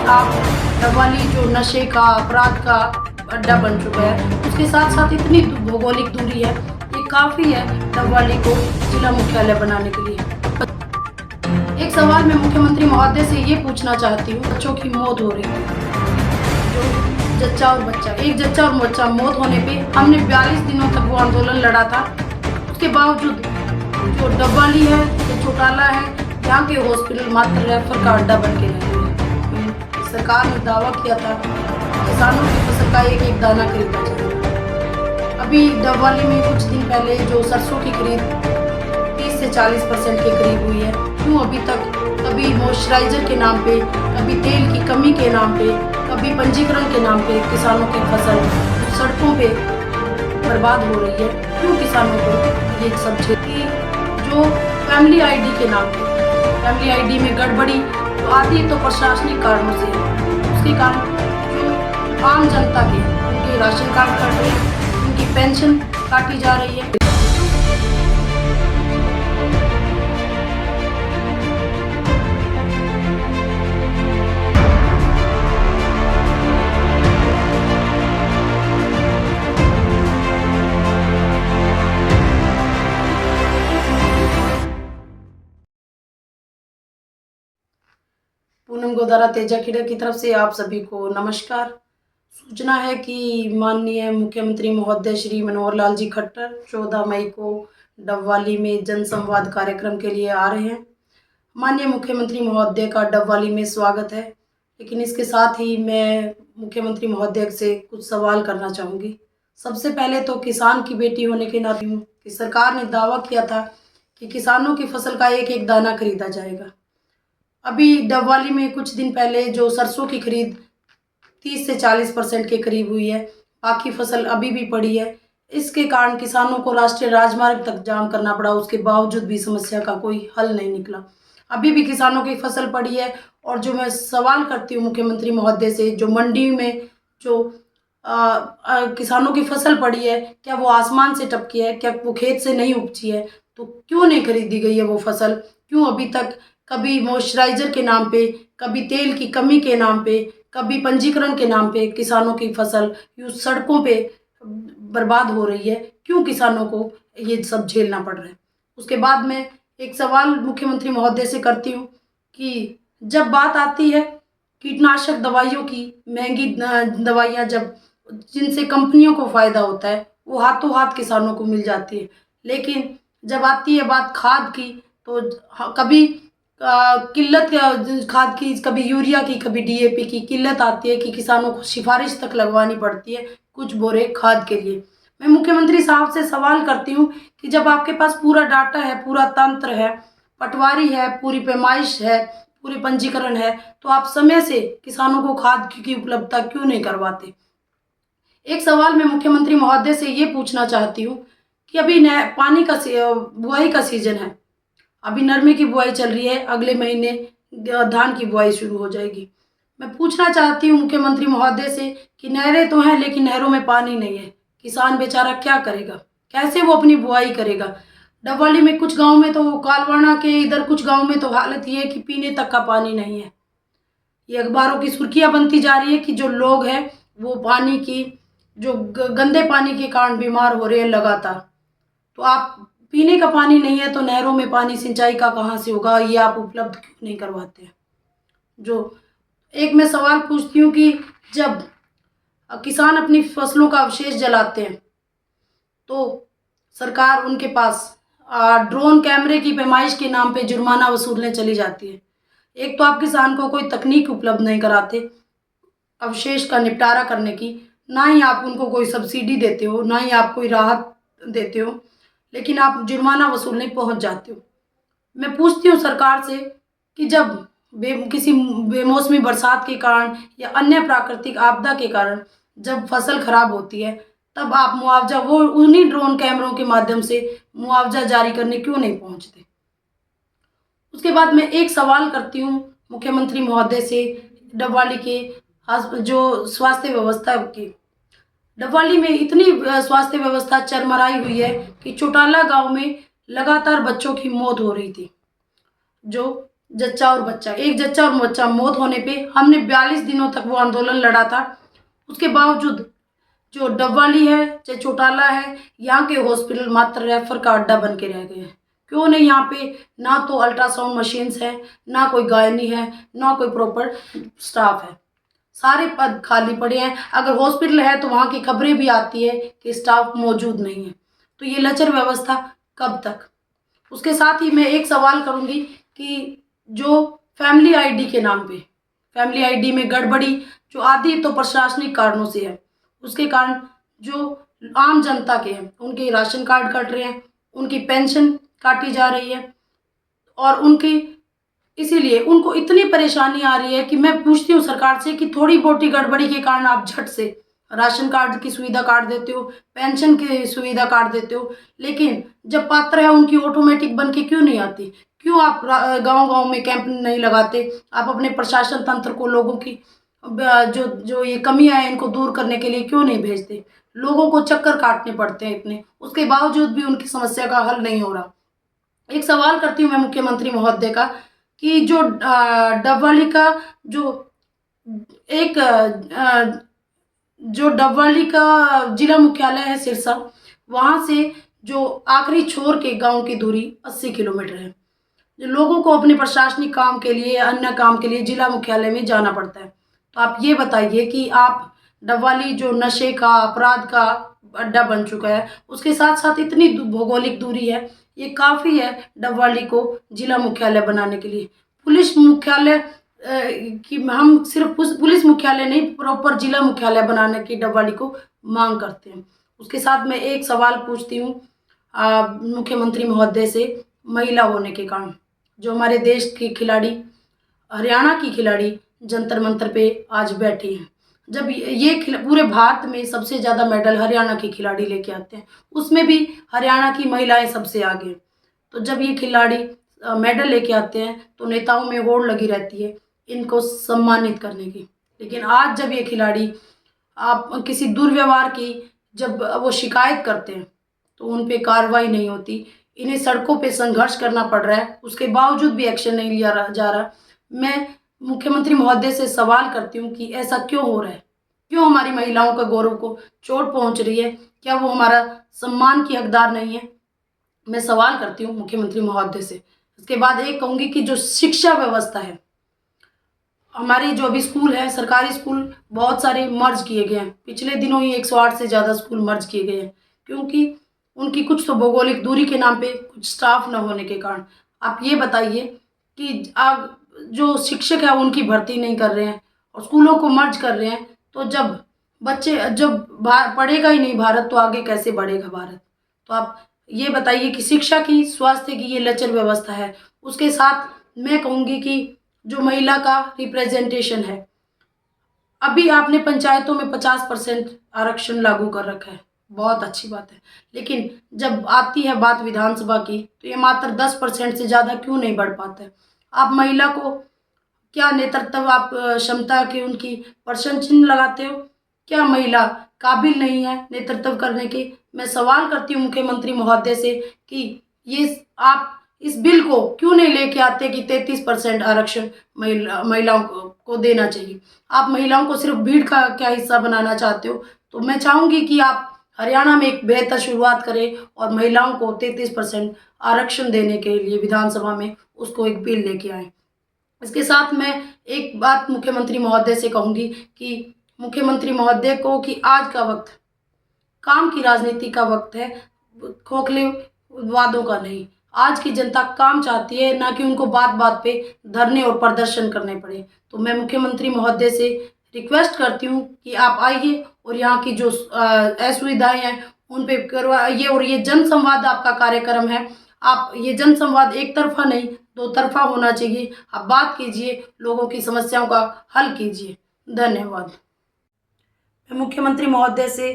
आप डबवाली जो नशे का अपराध का अड्डा बन चुका है, उसके साथ साथ इतनी भौगोलिक दूरी है, ये काफ़ी है डबवाली को जिला मुख्यालय बनाने के लिए। एक सवाल मैं मुख्यमंत्री महोदय से ये पूछना चाहती हूँ, बच्चों की मौत हो रही है, जो जच्चा और बच्चा, एक जच्चा और बच्चा मौत होने पे हमने 42 दिनों तक वो आंदोलन लड़ा था। उसके बावजूद जो डबवाली है, जो चौटाला है, यहाँ के हॉस्पिटल मात्र रेफर का अड्डा बन के रह गए हैं। सरकार ने दावा किया था किसानों की फसल का एक एक दाना खरीदा जाएगा। अभी डबवाली में कुछ दिन पहले जो सरसों की खरीद 30 से 40% के करीब हुई है, क्यों अभी तक कभी मॉइस्चराइजर के नाम पे, कभी तेल की कमी के नाम पे, कभी पंजीकरण के नाम पे किसानों की फसल सड़कों पे बर्बाद हो रही है? क्यों किसानों को ये सब खेती जो फैमिली आईडी के नाम पे, फैमिली आईडी में गड़बड़ी तो आती है तो प्रशासनिक कारणों से, उसके कारण जो आम जनता के उनके राशन कार्ड कट रहे हैं, उनकी पेंशन काटी जा रही है। पूनम गोदारा तेजा खेड़ा की तरफ से आप सभी को नमस्कार। सूचना है कि माननीय मुख्यमंत्री महोदय श्री मनोहर लाल जी खट्टर 14 मई को डबवाली में जनसंवाद कार्यक्रम के लिए आ रहे हैं। माननीय मुख्यमंत्री महोदय का डबवाली में स्वागत है, लेकिन इसके साथ ही मैं मुख्यमंत्री महोदय से कुछ सवाल करना चाहूँगी। सबसे पहले तो किसान की बेटी होने के नाते कि सरकार ने दावा किया था कि किसानों की फसल का एक एक दाना खरीदा जाएगा। अभी डबवाली में कुछ दिन पहले जो सरसों की खरीद 30 से 40% के करीब हुई है, बाकी फसल अभी भी पड़ी है। इसके कारण किसानों को राष्ट्रीय राजमार्ग तक जाम करना पड़ा, उसके बावजूद भी समस्या का कोई हल नहीं निकला। अभी भी किसानों की फसल पड़ी है। और जो मैं सवाल करती हूँ मुख्यमंत्री महोदय से, जो मंडी में जो किसानों की फसल पड़ी है, क्या वो आसमान से टपकी है? क्या वो खेत से नहीं उपजी है? तो क्यों नहीं खरीदी गई है वो फसल? क्यों अभी तक कभी मॉइस्चराइजर के नाम पे, कभी तेल की कमी के नाम पे, कभी पंजीकरण के नाम पे किसानों की फसल यूँ सड़कों पे बर्बाद हो रही है? क्यों किसानों को ये सब झेलना पड़ रहा है? उसके बाद में एक सवाल मुख्यमंत्री महोदय से करती हूँ कि जब बात आती है कीटनाशक दवाइयों की, महंगी दवाइयाँ जब जिनसे कंपनियों को फ़ायदा होता है, वो हाथों हाथ किसानों को मिल जाती है, लेकिन जब आती है बात खाद की तो कभी किल्लत खाद की, कभी यूरिया की, कभी डीएपी की किल्लत आती है कि किसानों को सिफारिश तक लगवानी पड़ती है कुछ बोरे खाद के लिए। मैं मुख्यमंत्री साहब से सवाल करती हूँ कि जब आपके पास पूरा डाटा है, पूरा तंत्र है, पटवारी है, पूरी पैमाइश है, पूरी पंजीकरण है, तो आप समय से किसानों को खाद की उपलब्धता क्यों नहीं करवाते? एक सवाल मैं मुख्यमंत्री महोदय से ये पूछना चाहती हूँ कि अभी पानी का बुआई का सीजन है, अभी नरमे की बुआई चल रही है, अगले महीने धान की बुआई शुरू हो जाएगी। मैं पूछना चाहती हूँ मुख्यमंत्री महोदय से कि नहरें तो हैं लेकिन नहरों में पानी नहीं है, किसान बेचारा क्या करेगा? कैसे वो अपनी बुआई करेगा? डबवाली में कुछ गांव में तो, कालवाना के इधर कुछ गांव में तो हालत ये है कि पीने तक का पानी नहीं है। ये अखबारों की सुर्खियां बनती जा रही है कि जो लोग हैं वो पानी की जो गंदे पानी के कारण बीमार हो रहे हैं लगातार। तो आप पीने का पानी नहीं है तो नहरों में पानी सिंचाई का कहाँ से होगा? ये आप उपलब्ध क्यों नहीं करवाते हैं? जो एक मैं सवाल पूछती हूँ कि जब किसान अपनी फसलों का अवशेष जलाते हैं तो सरकार उनके पास ड्रोन कैमरे की पैमाइश के नाम पे जुर्माना वसूलने चली जाती है। एक तो आप किसान को कोई तकनीक उपलब्ध नहीं कराते अवशेष का निपटारा करने की, ना ही आप उनको कोई सब्सिडी देते हो, ना ही आप कोई राहत देते हो, लेकिन आप जुर्माना वसूलने पहुंच जाते हो। मैं पूछती हूँ सरकार से कि जब किसी बेमौसमी बरसात के कारण या अन्य प्राकृतिक आपदा के कारण जब फसल खराब होती है, तब आप मुआवजा वो उन्हीं ड्रोन कैमरों के माध्यम से मुआवजा जारी करने क्यों नहीं पहुंचते? उसके बाद मैं एक सवाल करती हूँ मुख्यमंत्री महोदय से डबवाली के जो स्वास्थ्य व्यवस्था की। डबवाली में इतनी स्वास्थ्य व्यवस्था चरमराई हुई है कि चौटाला गांव में लगातार बच्चों की मौत हो रही थी। जो जच्चा और बच्चा, एक जच्चा और बच्चा मौत होने पे हमने 42 दिनों तक वो आंदोलन लड़ा था। उसके बावजूद जो डबवाली है, चाहे चौटाला है, यहाँ के हॉस्पिटल मात्र रेफर का अड्डा बन के रह गए हैं। क्यों नहीं? यहाँ पे ना तो अल्ट्रासाउंड मशीन्स है, ना कोई गायनी है, ना कोई प्रॉपर स्टाफ है। सारे पद खाली पड़े हैं। अगर हॉस्पिटल है तो वहाँ की खबरें भी आती है कि स्टाफ मौजूद नहीं है। तो ये लचर व्यवस्था कब तक? उसके साथ ही मैं एक सवाल करूंगी कि जो फैमिली आईडी के नाम पे, फैमिली आईडी में गड़बड़ी जो आधी तो प्रशासनिक कारणों से है, उसके कारण जो आम जनता के हैं उनके राशन कार्ड कट रहे हैं, उनकी पेंशन काटी जा रही है, और उनकी इसीलिए उनको इतनी परेशानी आ रही है कि मैं पूछती हूँ सरकार से कि थोड़ी बोटी गड़बड़ी के कारण आप झट से राशन कार्ड की सुविधा काट देते हो, पेंशन की सुविधा काट देते हो, लेकिन जब पात्र है उनकी ऑटोमेटिक बन के क्यों नहीं आती? क्यों आप गांव गांव में कैंप नहीं लगाते? आप अपने प्रशासन तंत्र को लोगों की जो जो ये कमियां हैं इनको दूर करने के लिए क्यों नहीं भेजते? लोगों को चक्कर काटने पड़ते हैं इतने, उसके बावजूद भी उनकी समस्या का हल नहीं हो रहा। एक सवाल करती हूँ मैं मुख्यमंत्री महोदय का कि जो डबवाली का जो एक जो डबवाली का जिला मुख्यालय है सिरसा, वहाँ से जो आखिरी छोर के गांव की दूरी 80 किलोमीटर है। जो लोगों को अपने प्रशासनिक काम के लिए, अन्य काम के लिए जिला मुख्यालय में जाना पड़ता है। तो आप ये बताइए कि आप डबवाली जो नशे का, अपराध का अड्डा बन चुका है, उसके साथ साथ इतनी भौगोलिक दूरी है, ये काफ़ी है डबवाली को जिला मुख्यालय बनाने के लिए। पुलिस मुख्यालय कि हम सिर्फ पुलिस मुख्यालय नहीं, प्रॉपर जिला मुख्यालय बनाने की डबवाली को मांग करते हैं। उसके साथ मैं एक सवाल पूछती हूँ मुख्यमंत्री महोदय से, महिला होने के कारण जो हमारे देश के खिलाड़ी, हरियाणा की खिलाड़ी जंतर मंतर पे आज बैठी हैं, जब ये पूरे भारत में सबसे ज़्यादा मेडल हरियाणा के खिलाड़ी लेके आते हैं, उसमें भी हरियाणा की महिलाएं सबसे आगे हैं। तो जब ये खिलाड़ी मेडल लेके आते हैं तो नेताओं में होड़ लगी रहती है इनको सम्मानित करने की, लेकिन आज जब ये खिलाड़ी आप किसी दुर्व्यवहार की जब वो शिकायत करते हैं तो उन पे कार्रवाई नहीं होती, इन्हें सड़कों पे संघर्ष करना पड़ रहा है, उसके बावजूद भी एक्शन नहीं लिया जा रहा। मैं मुख्यमंत्री महोदय से सवाल करती हूँ कि ऐसा क्यों हो रहा है? क्यों हमारी महिलाओं का गौरव को चोट पहुँच रही है? क्या वो हमारा सम्मान की हकदार नहीं है? मैं सवाल करती हूँ मुख्यमंत्री महोदय से। इसके बाद एक कहूँगी कि जो शिक्षा व्यवस्था है, हमारी जो अभी स्कूल है, सरकारी स्कूल बहुत सारे मर्ज किए गए हैं। पिछले दिनों ही 108 से ज़्यादा स्कूल मर्ज किए गए हैं, क्योंकि उनकी कुछ तो भौगोलिक दूरी के नाम पे, कुछ स्टाफ न होने के कारण। आप ये बताइए कि आप जो शिक्षक है उनकी भर्ती नहीं कर रहे हैं और स्कूलों को मर्ज कर रहे हैं, तो जब बच्चे जब पढ़ेगा ही नहीं भारत तो आगे कैसे बढ़ेगा भारत? तो आप ये बताइए कि शिक्षा की, स्वास्थ्य की ये लचर व्यवस्था है। उसके साथ मैं कहूँगी कि जो महिला का रिप्रेजेंटेशन है, अभी आपने पंचायतों में 50% आरक्षण लागू कर रखा है, बहुत अच्छी बात है, लेकिन जब आती है बात विधानसभा की तो ये मात्र 10% से ज़्यादा क्यों नहीं बढ़ पाता है? आप महिला को क्या नेतृत्व, आप क्षमता की उनकी प्रश्न चिन्ह लगाते हो? क्या महिला काबिल नहीं है नेतृत्व करने के? मैं सवाल करती हूँ मुख्यमंत्री महोदय से कि ये आप इस बिल को क्यों नहीं लेके आते कि 33% आरक्षण महिलाओं को देना चाहिए? आप महिलाओं को सिर्फ भीड़ का क्या हिस्सा बनाना चाहते हो? तो मैं चाहूँगी कि आप हरियाणा में एक बेहतर शुरुआत करें और महिलाओं को 33% आरक्षण देने के लिए विधानसभा में उसको एक बिल लेके आएँ। इसके साथ मैं एक बात मुख्यमंत्री महोदय से कहूँगी कि मुख्यमंत्री महोदय को कि आज का वक्त काम की राजनीति का वक्त है, खोखले वादों का नहीं। आज की जनता काम चाहती है, ना कि उनको बात बात पे धरने और प्रदर्शन करने पड़े। तो मैं मुख्यमंत्री महोदय से रिक्वेस्ट करती हूँ कि आप आइए और यहाँ की जो असुविधाएं हैं उन पे करवाइए, और ये जन संवाद आपका कार्यक्रम है, आप ये जन संवाद एक तरफा नहीं, दो तरफा होना चाहिए। आप बात कीजिए, लोगों की समस्याओं का हल कीजिए। धन्यवाद। मैं मुख्यमंत्री महोदय से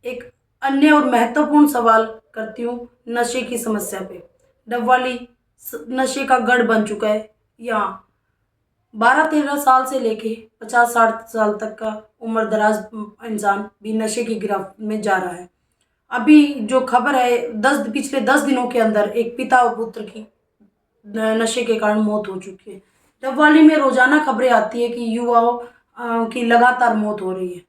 एक अन्य और महत्वपूर्ण सवाल करती हूँ नशे की समस्या पे। डबवाली नशे का गढ़ बन चुका है। यहाँ 12-13 साल से लेके 50-60 साल तक का उम्र दराज इंसान भी नशे की गिरफ्त में जा रहा है। अभी जो खबर है, पिछले 10 दिनों के अंदर एक पिता और पुत्र की नशे के कारण मौत हो चुकी है। डबवाली में रोजाना खबरें आती है कि युवाओं की लगातार मौत हो रही है।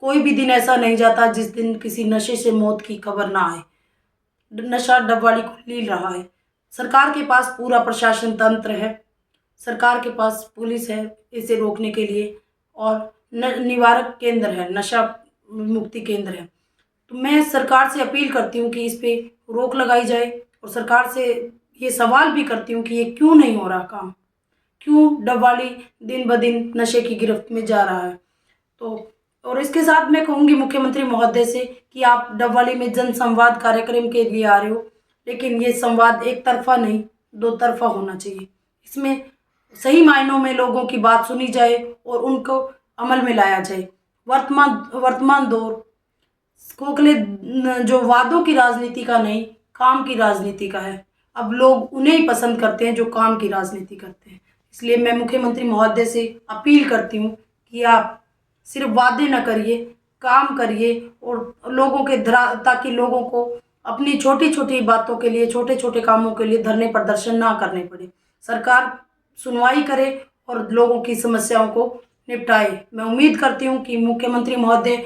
कोई भी दिन ऐसा नहीं जाता जिस दिन किसी नशे से मौत की खबर ना आए। नशा डबवाली को लील रहा है। सरकार के पास पूरा प्रशासन तंत्र है, सरकार के पास पुलिस है इसे रोकने के लिए, और निवारक केंद्र है, नशा मुक्ति केंद्र है। तो मैं सरकार से अपील करती हूँ कि इस पे रोक लगाई जाए, और सरकार से ये सवाल भी करती हूँ कि ये क्यों नहीं हो रहा काम, क्यों डबवाली दिन ब दिन नशे की गिरफ्त में जा रहा है। तो और इसके साथ मैं कहूँगी मुख्यमंत्री महोदय से कि आप डबवाली में जन संवाद कार्यक्रम के लिए आ रहे हो, लेकिन ये संवाद एक तरफा नहीं, दो तरफा होना चाहिए। इसमें सही मायनों में लोगों की बात सुनी जाए और उनको अमल में लाया जाए। वर्तमान दौर खोखले जो वादों की राजनीति का नहीं, काम की राजनीति का है। अब लोग उन्हें ही पसंद करते हैं जो काम की राजनीति करते हैं। इसलिए मैं मुख्यमंत्री महोदय से अपील करती हूँ कि आप सिर्फ वादे न करिए, काम करिए, और लोगों के ताकि लोगों को अपनी छोटी छोटी बातों के लिए, छोटे छोटे कामों के लिए धरने प्रदर्शन ना करने पड़े। सरकार सुनवाई करे और लोगों की समस्याओं को निपटाए। मैं उम्मीद करती हूँ कि मुख्यमंत्री महोदय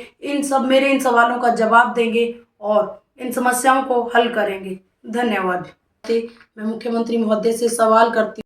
मेरे इन सवालों का जवाब देंगे और इन समस्याओं को हल करेंगे। धन्यवाद। मैं मुख्यमंत्री महोदय से सवाल करती